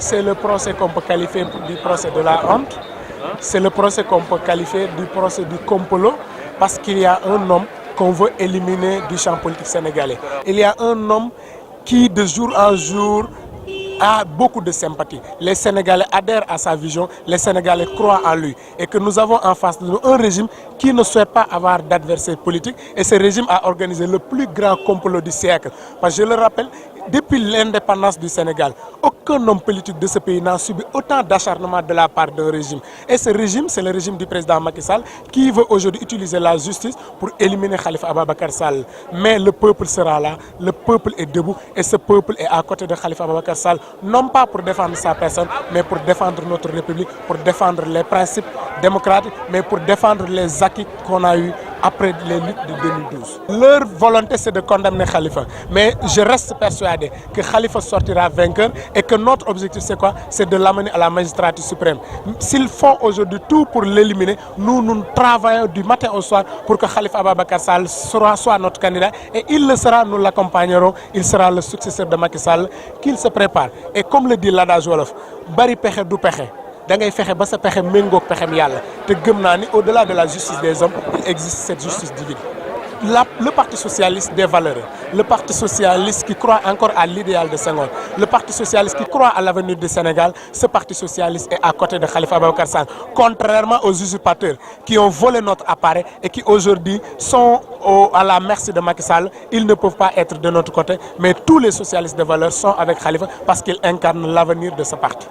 c'est le procès qu'on peut qualifier du procès de la honte. C'est le procès qu'on peut qualifier du procès du complot, parce qu'il y a un homme qu'on veut éliminer du champ politique sénégalais. Il y a un homme qui, de jour en jour, a beaucoup de sympathie. Les Sénégalais adhèrent à sa vision, les Sénégalais croient en lui. Et que nous avons en face de nous un régime qui ne souhaite pas avoir d'adversaire politique. Et ce régime a organisé le plus grand complot du siècle. Parce que je le rappelle, depuis l'indépendance du Sénégal, aucun homme politique de ce pays n'a subi autant d'acharnement de la part d'un régime. Et ce régime, c'est le régime du président Macky Sall qui veut aujourd'hui utiliser la justice pour éliminer Khalifa Ababacar Sall. Mais le peuple sera là, le peuple est debout et ce peuple est à côté de Khalifa Ababacar Sall, non pas pour défendre sa personne, mais pour défendre notre République, pour défendre les principes démocratiques, mais pour défendre les acquis qu'on a eus après les luttes de 2012. Leur volonté, c'est de condamner Khalifa. Mais je reste persuadé que Khalifa sortira vainqueur et que notre objectif, c'est quoi? C'est de l'amener à la magistrature suprême. S'ils font aujourd'hui tout pour l'éliminer, nous travaillons du matin au soir pour que Khalifa Ababacar Sall soit notre candidat. Et il le sera, nous l'accompagnerons. Il sera le successeur de Macky Sall, qu'il se prépare. Et comme le dit l'adage wolof, bari pexe du pexe. Da ngay fexe ba sa pexe méngoog pexem yàlla te gëm naa ni au-delà de la justice des hommes il existe cette justice divine. Le Parti socialiste des valeurs, le Parti socialiste qui croit encore à l'idéal de Senghor, le Parti socialiste qui croit à l'avenir du Sénégal, ce Parti socialiste est à côté de Khalifa Ababacar Sall. Contrairement aux usurpateurs qui ont volé notre appareil et qui aujourd'hui sont à la merci de Macky Sall, ils ne peuvent pas être de notre côté, mais tous les socialistes de valeurs sont avec Khalifa parce qu'ils incarnent l'avenir de ce parti.